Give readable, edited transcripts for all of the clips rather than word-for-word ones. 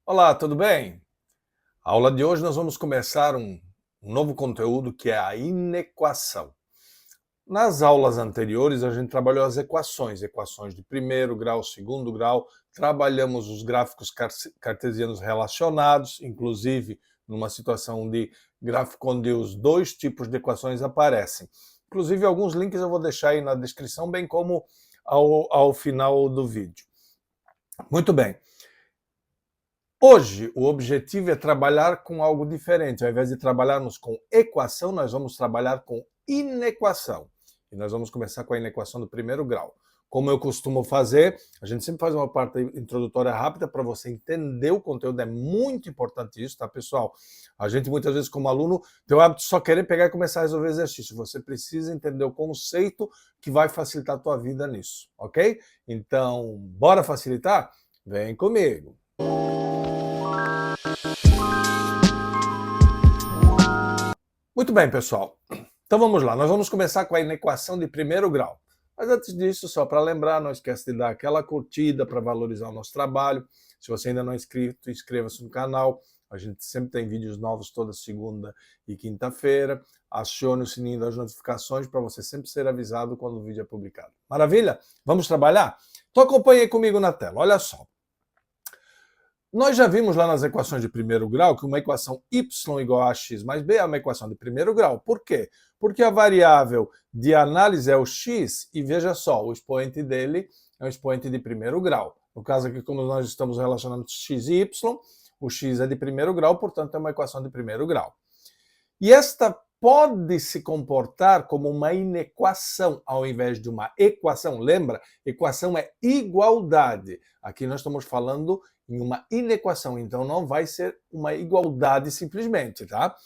Olá, tudo bem? A aula de hoje nós vamos começar um novo conteúdo que é a inequação. Nas aulas anteriores a gente trabalhou as equações, equações de primeiro grau, segundo grau, trabalhamos os gráficos cartesianos relacionados, inclusive numa situação de gráfico onde os dois tipos de equações aparecem. Inclusive alguns links eu vou deixar aí na descrição, bem como ao final do vídeo. Muito bem. Hoje, o objetivo é trabalhar com algo diferente. Ao invés de trabalharmos com equação, nós vamos trabalhar com inequação. E nós vamos começar com a inequação do primeiro grau. Como eu costumo fazer, a gente sempre faz uma parte introdutória rápida para você entender o conteúdo. É muito importante isso, tá, pessoal? A gente, muitas vezes, como aluno, tem o hábito de só querer pegar e começar a resolver exercício. Você precisa entender o conceito que vai facilitar a tua vida nisso, ok? Então, bora facilitar? Vem comigo! Muito bem, pessoal. Então vamos lá. Nós vamos começar com a inequação de primeiro grau. Mas antes disso, só para lembrar, não esquece de dar aquela curtida para valorizar o nosso trabalho. Se você ainda não é inscrito, inscreva-se no canal. A gente sempre tem vídeos novos toda segunda e quinta-feira. Acione o sininho das notificações para você sempre ser avisado quando o vídeo é publicado. Maravilha? Vamos trabalhar? Então acompanhe aí comigo na tela. Olha só. Nós já vimos lá nas equações de primeiro grau que uma equação y igual a x mais b é uma equação de primeiro grau. Por quê? Porque a variável de análise é o x e veja só, o expoente dele é um expoente de primeiro grau. No caso aqui, como nós estamos relacionando x e y, o x é de primeiro grau, portanto é uma equação de primeiro grau. E esta pode se comportar como uma inequação ao invés de uma equação. Lembra? Equação é igualdade. Aqui nós estamos falando em uma inequação, então não vai ser uma igualdade simplesmente, tá?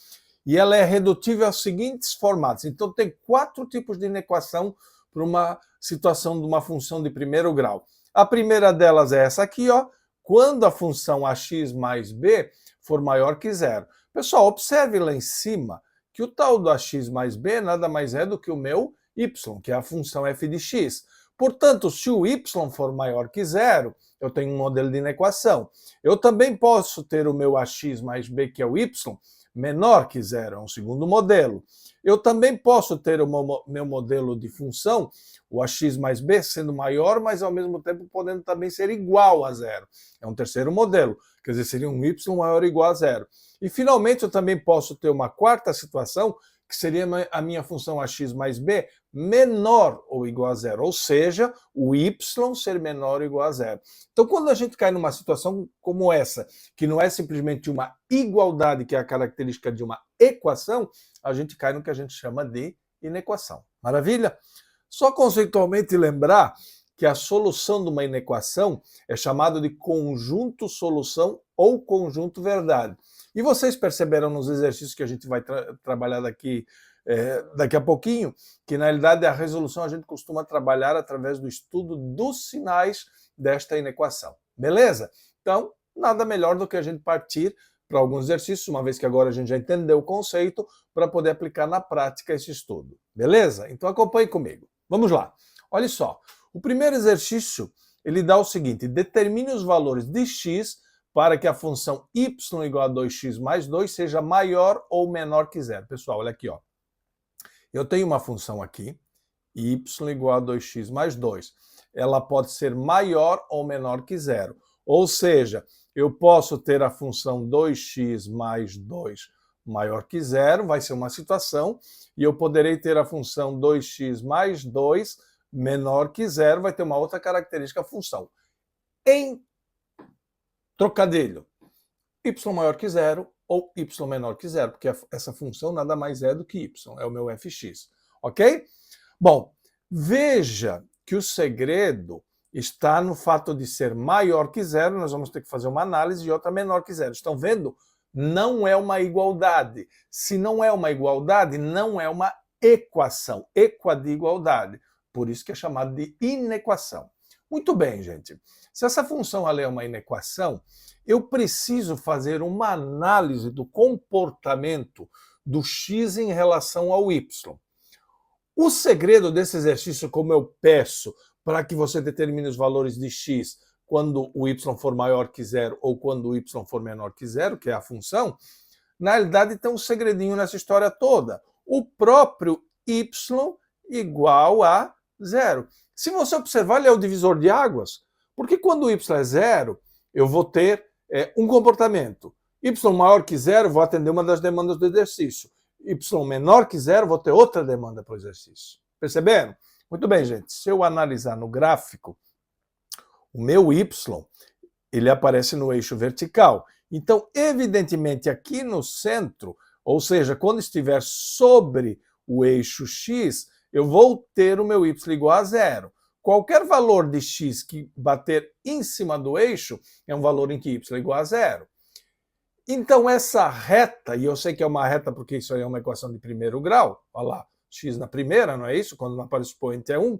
E ela é redutível aos seguintes formatos. Então tem 4 tipos de inequação para uma situação de uma função de primeiro grau. A primeira delas é essa aqui, ó, quando a função ax mais b for maior que zero. Pessoal, observe lá em cima que o tal do ax mais b nada mais é do que o meu y, que é a função f de x. Portanto, se o y for maior que zero, eu tenho um modelo de inequação. Eu também posso ter o meu ax mais b, que é o y, menor que zero, é um segundo modelo. Eu também posso ter o meu modelo de função, o ax mais b, sendo maior, mas ao mesmo tempo podendo também ser igual a zero. É um terceiro modelo, quer dizer, seria um y maior ou igual a zero. E finalmente eu também posso ter uma quarta situação, que seria a minha função ax mais b menor ou igual a zero, ou seja, o y ser menor ou igual a zero. Então, quando a gente cai numa situação como essa, que não é simplesmente uma igualdade, que é a característica de uma equação, a gente cai no que a gente chama de inequação. Maravilha? Só conceitualmente lembrar que a solução de uma inequação é chamada de conjunto solução ou conjunto verdade. E vocês perceberam nos exercícios que a gente vai trabalhar daqui a pouquinho, que na realidade a resolução a gente costuma trabalhar através do estudo dos sinais desta inequação. Beleza? Então, nada melhor do que a gente partir para alguns exercícios, uma vez que agora a gente já entendeu o conceito, para poder aplicar na prática esse estudo. Beleza? Então acompanhe comigo. Vamos lá. Olha só. O primeiro exercício, ele dá o seguinte: determine os valores de x para que a função y igual a 2x mais 2 seja maior ou menor que zero. Pessoal, olha aqui, ó. Eu tenho uma função aqui, y igual a 2x mais 2. Ela pode ser maior ou menor que zero. Ou seja, eu posso ter a função 2x mais 2 maior que zero, vai ser uma situação, e eu poderei ter a função 2x mais 2 menor que zero, vai ter uma outra característica, a função. Em trocadilho, y maior que zero ou y menor que zero, porque essa função nada mais é do que y, é o meu fx, ok? Bom, veja que o segredo está no fato de ser maior que zero, nós vamos ter que fazer uma análise, e outra menor que zero. Estão vendo? Não é uma igualdade. Se não é uma igualdade, não é uma equação, equa de igualdade. Por isso que é chamado de inequação. Muito bem, gente. Se essa função ali é uma inequação, eu preciso fazer uma análise do comportamento do x em relação ao y. O segredo desse exercício, como eu peço para que você determine os valores de x quando o y for maior que zero ou quando o y for menor que zero, que é a função, na realidade tem um segredinho nessa história toda. O próprio y igual a zero. Se você observar, ele é o divisor de águas, porque quando o y é zero, eu vou ter um comportamento. Y maior que zero, vou atender uma das demandas do exercício. Y menor que zero, vou ter outra demanda para o exercício. Perceberam? Muito bem, gente. Se eu analisar no gráfico, o meu y, ele aparece no eixo vertical. Então, evidentemente, aqui no centro, ou seja, quando estiver sobre o eixo x, eu vou ter o meu y igual a zero. Qualquer valor de x que bater em cima do eixo é um valor em que y é igual a zero. Então, essa reta, e eu sei que é uma reta porque isso aí é uma equação de primeiro grau, olha lá, x na primeira, não é isso? Quando não aparece o expoente é 1.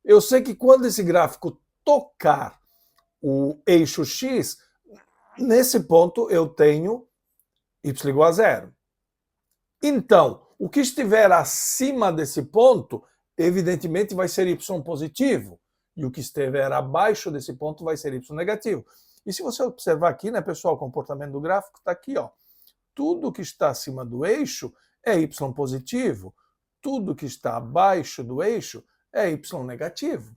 Eu sei que quando esse gráfico tocar o eixo x, nesse ponto eu tenho y igual a zero. Então, o que estiver acima desse ponto, evidentemente vai ser y positivo. E o que estiver abaixo desse ponto vai ser y negativo. E se você observar aqui, né, pessoal, o comportamento do gráfico está aqui, ó. Tudo que está acima do eixo é y positivo. Tudo que está abaixo do eixo é y negativo.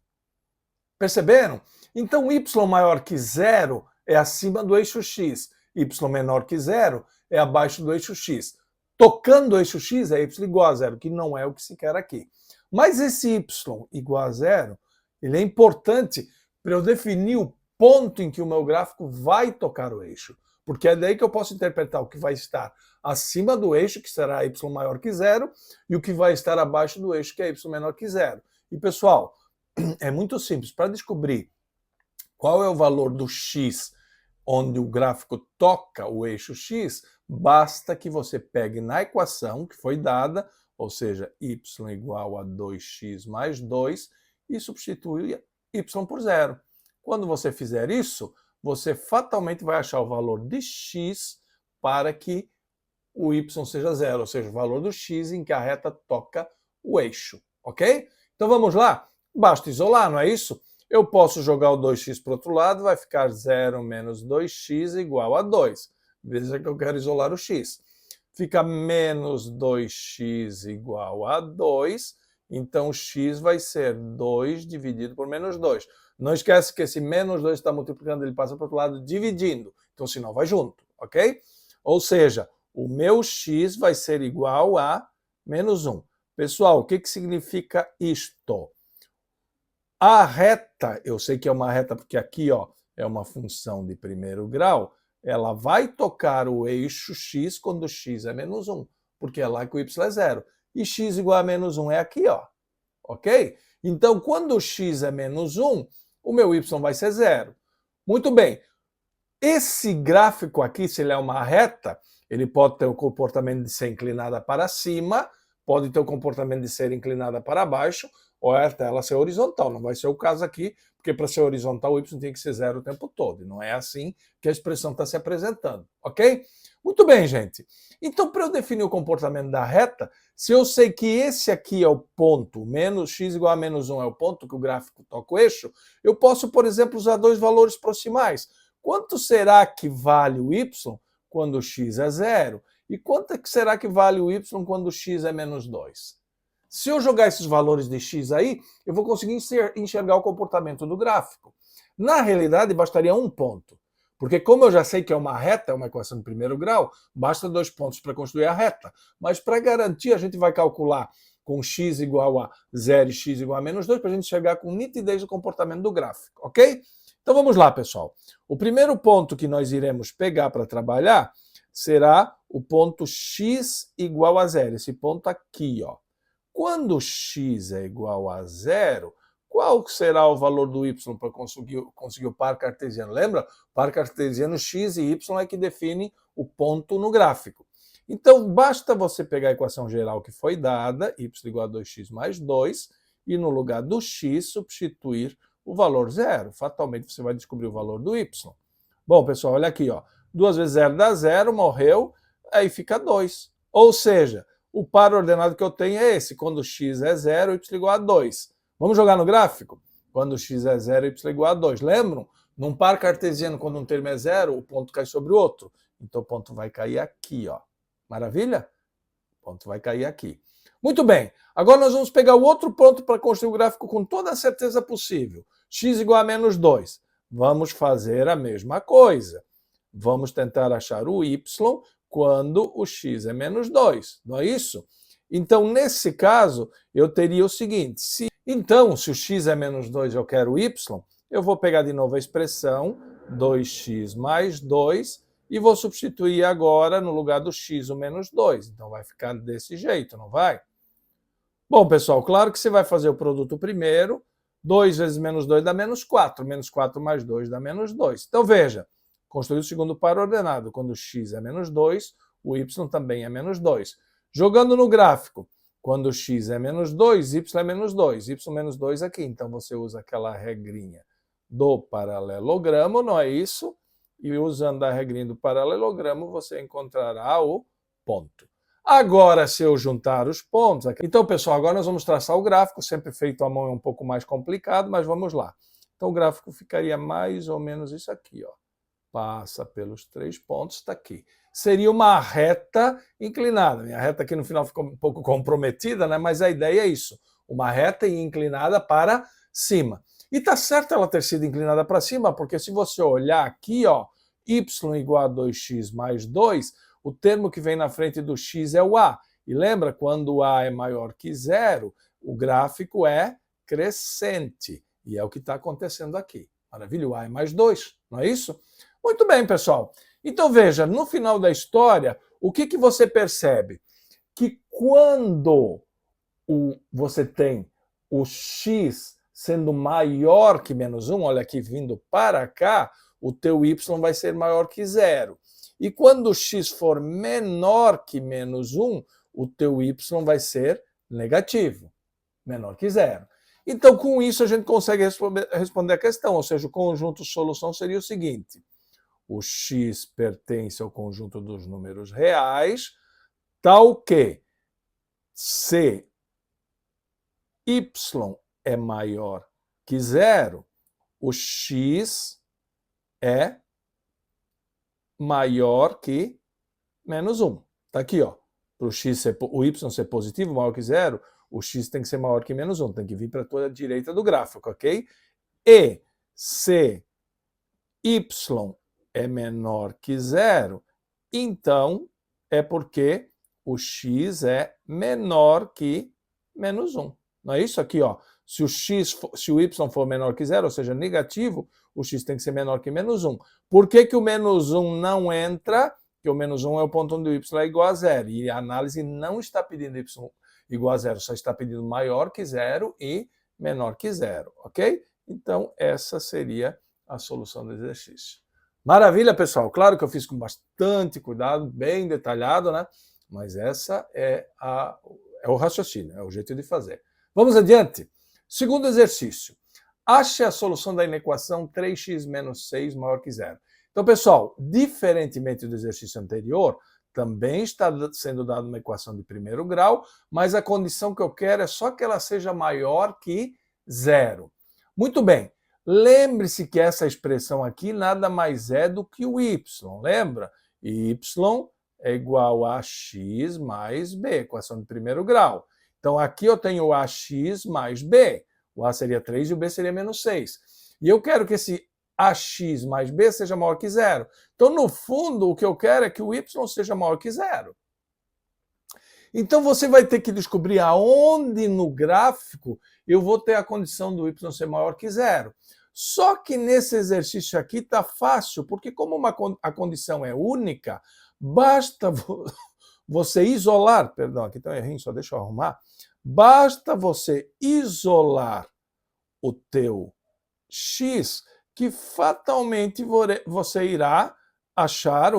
Perceberam? Então, y maior que zero é acima do eixo x. Y menor que zero é abaixo do eixo x. Tocando o eixo x é y igual a zero, que não é o que se quer aqui. Mas esse y igual a zero, ele é importante para eu definir o ponto em que o meu gráfico vai tocar o eixo. Porque é daí que eu posso interpretar o que vai estar acima do eixo, que será y maior que zero, e o que vai estar abaixo do eixo, que é y menor que zero. E, pessoal, é muito simples. Para descobrir qual é o valor do x onde o gráfico toca o eixo x, basta que você pegue na equação que foi dada, ou seja, y igual a 2x mais 2, e substitui y por zero. Quando você fizer isso, você fatalmente vai achar o valor de x para que o y seja zero, ou seja, o valor do x em que a reta toca o eixo, ok? Então vamos lá? Basta isolar, não é isso? Eu posso jogar o 2x para o outro lado, vai ficar 0 menos 2x igual a 2. Veja que eu quero isolar o x. Fica menos 2x igual a 2, então o x vai ser 2 dividido por menos 2. Não esquece que esse menos 2 está multiplicando, ele passa para o outro lado dividindo. Então o sinal vai junto, ok? Ou seja, o meu x vai ser igual a menos 1. Pessoal, o que significa isto? A reta, eu sei que é uma reta porque aqui ó, é uma função de primeiro grau, ela vai tocar o eixo x quando x é menos 1, porque é lá que o y é zero. E x igual a menos 1 é aqui, ó, ok? Então, quando o x é menos 1, o meu y vai ser zero. Muito bem. Esse gráfico aqui, se ele é uma reta, ele pode ter o comportamento de ser inclinada para cima, pode ter o comportamento de ser inclinada para baixo, ou até ela ser horizontal. Não vai ser o caso aqui, porque para ser horizontal o y tem que ser zero o tempo todo. E não é assim que a expressão está se apresentando, ok? Muito bem, gente. Então, para eu definir o comportamento da reta, se eu sei que esse aqui é o ponto, menos x igual a menos 1 é o ponto que o gráfico toca o eixo, eu posso, por exemplo, usar dois valores proximais. Quanto será que vale o y quando o x é zero? E quanto será que vale o y quando o x é menos 2? Se eu jogar esses valores de x aí, eu vou conseguir enxergar o comportamento do gráfico. Na realidade, bastaria um ponto. Porque como eu já sei que é uma reta, é uma equação de primeiro grau, basta 2 pontos para construir a reta. Mas para garantir, a gente vai calcular com x igual a 0 e x igual a menos 2, para a gente chegar com nitidez o comportamento do gráfico, ok? Então vamos lá, pessoal. O primeiro ponto que nós iremos pegar para trabalhar será o ponto x igual a 0, esse ponto aqui, ó. Quando x é igual a 0, qual será o valor do y para conseguir o par cartesiano? Lembra? O par cartesiano x e y é que define o ponto no gráfico. Então, basta você pegar a equação geral que foi dada, y igual a 2x mais 2, e no lugar do x substituir o valor 0. Fatalmente você vai descobrir o valor do y. Bom, pessoal, olha aqui, ó. 2 vezes 0 dá 0, morreu, aí fica 2. Ou seja, o par ordenado que eu tenho é esse. Quando x é 0, y igual a 2. Vamos jogar no gráfico? Quando x é 0, y igual a 2. Lembram? Num par cartesiano, quando um termo é zero, o ponto cai sobre o outro. Então o ponto vai cair aqui, ó. Maravilha? O ponto vai cair aqui. Muito bem. Agora nós vamos pegar o outro ponto para construir o gráfico com toda a certeza possível. X igual a menos 2. Vamos fazer a mesma coisa. Vamos tentar achar o y quando o x é menos 2. Não é isso? Então, nesse caso, eu teria o seguinte. Então, se o x é menos 2 e eu quero o y, eu vou pegar de novo a expressão 2x mais 2 e vou substituir agora no lugar do x o menos 2. Então vai ficar desse jeito, não vai? Bom, pessoal, claro que você vai fazer o produto primeiro. 2 vezes menos 2 dá menos 4. Menos 4 mais 2 dá menos 2. Então veja, construir o segundo par ordenado. Quando o x é menos 2, o y também é menos 2. Jogando no gráfico, quando x é menos 2, y é menos 2. Y menos 2 aqui. Então você usa aquela regrinha do paralelogramo, não é isso? E usando a regrinha do paralelogramo, você encontrará o ponto. Agora, se eu juntar os pontos... Então, pessoal, agora nós vamos traçar o gráfico. Sempre feito à mão é um pouco mais complicado, mas vamos lá. Então, o gráfico ficaria mais ou menos isso aqui, ó. Passa pelos 3 pontos, está aqui. Seria uma reta inclinada. Minha reta aqui no final ficou um pouco comprometida, né? Mas a ideia é isso. Uma reta inclinada para cima. E está certo ela ter sido inclinada para cima, porque se você olhar aqui, ó, y igual a 2x mais 2, o termo que vem na frente do x é o a. E lembra, quando o a é maior que 0, o gráfico é crescente. E é o que está acontecendo aqui. Maravilha, o a é mais 2, não é isso? Muito bem, pessoal. Então veja, no final da história, o que você percebe? Que quando você tem o x sendo maior que menos 1, olha aqui, vindo para cá, o teu y vai ser maior que 0. E quando o x for menor que menos 1, o teu y vai ser negativo, menor que 0. Então, com isso, a gente consegue responder a questão, ou seja, o conjunto solução seria o seguinte. O x pertence ao conjunto dos números reais, tal que se y é maior que 0, o x é maior que menos 1. Está aqui, ó. Para o y ser positivo, maior que 0, o x tem que ser maior que menos 1. Tem que vir para a tua direita do gráfico, ok? E se y é menor que 0, então é porque o x é menor que menos 1. Não é isso aqui, ó? Se o y for menor que 0, ou seja, negativo, o x tem que ser menor que menos 1. Por que o menos 1 não entra? Porque o menos 1 é o ponto onde o y é igual a 0. E a análise não está pedindo y igual a 0, só está pedindo maior que 0 e menor que 0, ok? Então, essa seria a solução do exercício. Maravilha, pessoal. Claro que eu fiz com bastante cuidado, bem detalhado, né? Mas essa é o raciocínio, é o jeito de fazer. Vamos adiante. Segundo exercício. Ache a solução da inequação 3x menos 6 maior que 0. Então, pessoal, diferentemente do exercício anterior, também está sendo dada uma equação de primeiro grau, mas a condição que eu quero é só que ela seja maior que 0. Muito bem. Lembre-se que essa expressão aqui nada mais é do que o y, lembra? Y é igual a x mais b, equação de primeiro grau. Então, aqui eu tenho ax mais b. O a seria 3 e o b seria menos 6. E eu quero que esse ax mais b seja maior que 0. Então, no fundo, o que eu quero é que o y seja maior que 0. Então, você vai ter que descobrir aonde no gráfico eu vou ter a condição do y ser maior que 0. Só que nesse exercício aqui está fácil, porque como a condição é única, basta você isolar, perdão, aqui está um errinho, só deixa eu arrumar, basta você isolar o teu x, que fatalmente você irá achar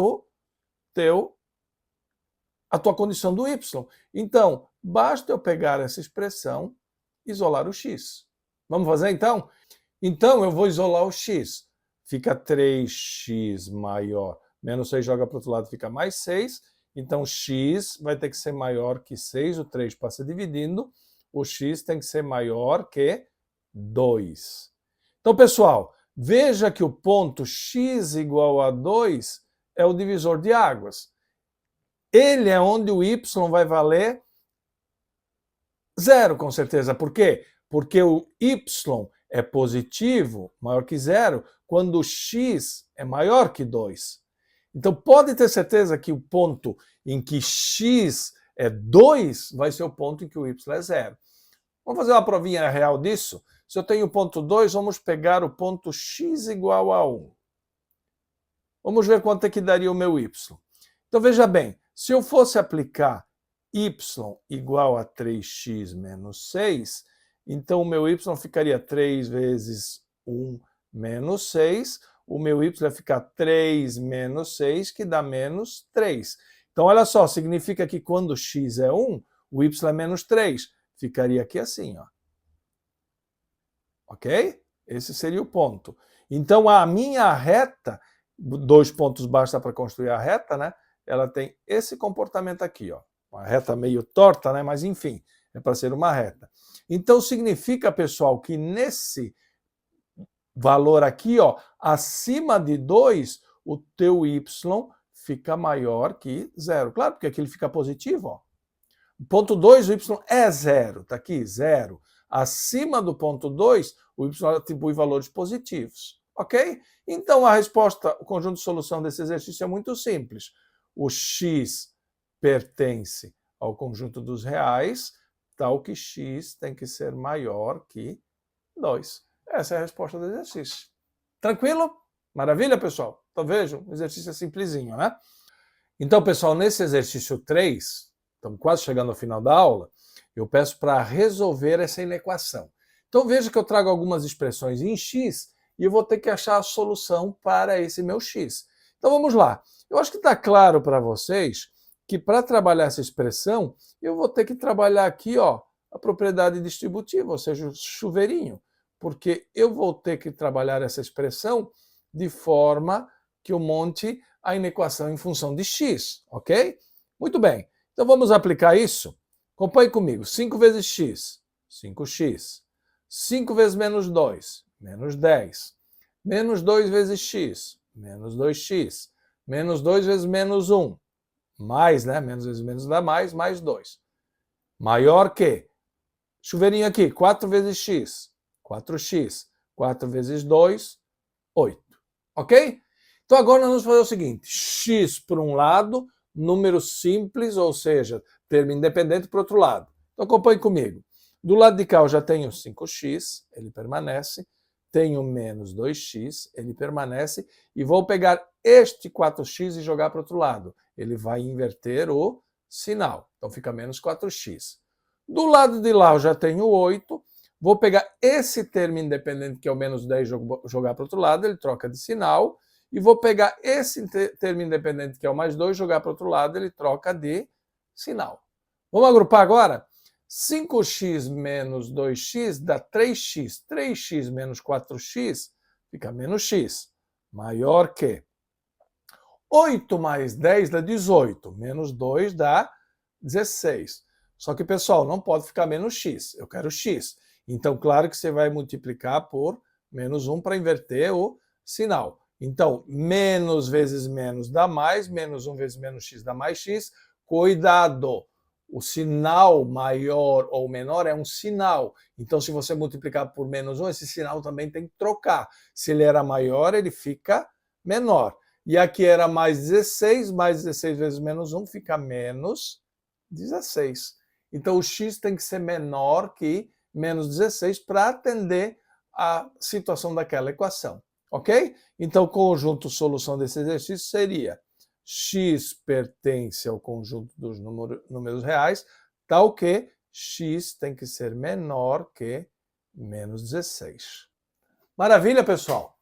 a tua condição do y. Então, basta eu pegar essa expressão e isolar o x. Vamos fazer então? Então, eu vou isolar o x. Fica 3x maior. Menos 6 joga para o outro lado, fica mais 6. Então, x vai ter que ser maior que 6. O 3 passa dividindo. O x tem que ser maior que 2. Então, pessoal, Veja que o ponto x igual a 2 é o divisor de águas. Ele é onde o y vai valer 0, com certeza. Por quê? Porque o y é positivo, maior que 0, quando o x é maior que 2. Então, pode ter certeza que o ponto em que x é 2 vai ser o ponto em que o y é 0. Vamos fazer uma provinha real disso? Se eu tenho o ponto 2, vamos pegar o ponto x igual a 1. Vamos ver quanto é que daria o meu y. Então, veja bem, se eu fosse aplicar y igual a 3x menos 6, então o meu y ficaria 3 vezes 1 menos 6, o meu y vai ficar 3 menos 6, que dá menos 3. Então, olha só, significa que quando x é 1, o y é menos 3. Ficaria aqui assim, ó. Ok? Esse seria o ponto. Então, a minha reta, 2 pontos basta para construir a reta, né? Ela tem esse comportamento aqui, ó. Uma reta meio torta, né? Mas enfim, é para ser uma reta. Então significa, pessoal, que nesse valor aqui, ó, acima de 2, o teu y fica maior que 0. Claro, porque aqui ele fica positivo, ó. Ponto 2, o y é 0, tá aqui, 0. Acima do ponto 2, o y atribui valores positivos, ok? Então a resposta, o conjunto de solução desse exercício é muito simples. O x pertence ao conjunto dos reais, tal que x tem que ser maior que 2. Essa é a resposta do exercício. Tranquilo? Maravilha, pessoal? Então vejam, o exercício é simplesinho, né? Então, pessoal, nesse exercício 3, estamos quase chegando ao final da aula, eu peço para resolver essa inequação. Então veja que eu trago algumas expressões em x e eu vou ter que achar a solução para esse meu x. Então vamos lá. Eu acho que está claro para vocês que para trabalhar essa expressão, eu vou ter que trabalhar aqui, ó, a propriedade distributiva, ou seja, o chuveirinho, porque eu vou ter que trabalhar essa expressão de forma que eu monte a inequação em função de x, ok? Muito bem. Então vamos aplicar isso? Acompanhe comigo. 5 vezes x, 5x. 5 vezes menos 2, menos 10. Menos 2 vezes x, menos 2x. Menos 2 vezes menos 1, mais, né? Menos vezes menos dá mais 2. Maior que, chuveirinho aqui, 4 vezes x, 4x. 4 vezes 2, 8. Ok? Então agora nós vamos fazer o seguinte, x por um lado, número simples, ou seja, termo independente para o outro lado. Então acompanhe comigo. Do lado de cá eu já tenho 5x, ele permanece. Tenho menos 2x, ele permanece. E vou pegar este 4x e jogar para o outro lado. Ele vai inverter o sinal. Então fica menos 4x. Do lado de lá eu já tenho 8. Vou pegar esse termo independente, que é o menos 10, e jogar para o outro lado. Ele troca de sinal. E vou pegar esse termo independente, que é o mais 2, jogar para o outro lado. Ele troca de sinal. Vamos agrupar agora? 5x menos 2x dá 3x. 3x menos 4x fica menos x. Maior que 8 mais 10 dá 18. Menos 2 dá 16. Só que, pessoal, não pode ficar menos x. Eu quero x. Então, claro que você vai multiplicar por menos 1 para inverter o sinal. Então, menos vezes menos dá mais. Menos 1 vezes menos x dá mais x. Cuidado! O sinal maior ou menor é um sinal. Então, se você multiplicar por menos 1, esse sinal também tem que trocar. Se ele era maior, ele fica menor. E aqui era mais 16 vezes menos 1 fica menos 16. Então, o x tem que ser menor que menos 16 para atender a situação daquela equação. Ok? Então, o conjunto solução desse exercício seria x pertence ao conjunto dos números reais, tal que x tem que ser menor que menos 16. Maravilha, pessoal?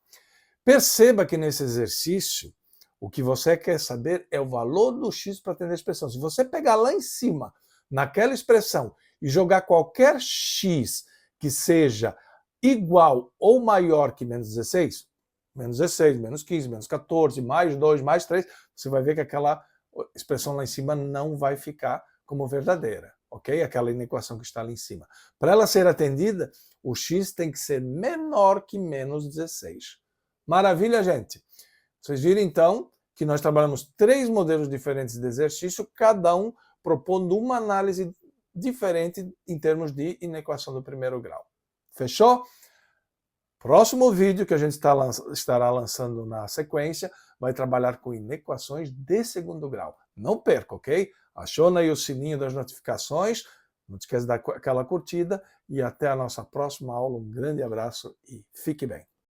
Perceba que nesse exercício, o que você quer saber é o valor do x para atender a expressão. Se você pegar lá em cima, naquela expressão, e jogar qualquer x que seja igual ou maior que menos 16, menos 16, menos 15, menos 14, mais 2, mais 3, você vai ver que aquela expressão lá em cima não vai ficar como verdadeira, ok? Aquela inequação que está lá em cima. Para ela ser atendida, O x tem que ser menor que menos 16. Maravilha, gente? Vocês viram, então, que nós trabalhamos 3 modelos diferentes de exercício, cada um propondo uma análise diferente em termos de inequação do primeiro grau. Fechou? Próximo vídeo que a gente estará lançando na sequência vai trabalhar com inequações de segundo grau. Não perca, ok? Aciona aí o sininho das notificações, não esqueça de dar aquela curtida e até a nossa próxima aula. Um grande abraço e fique bem.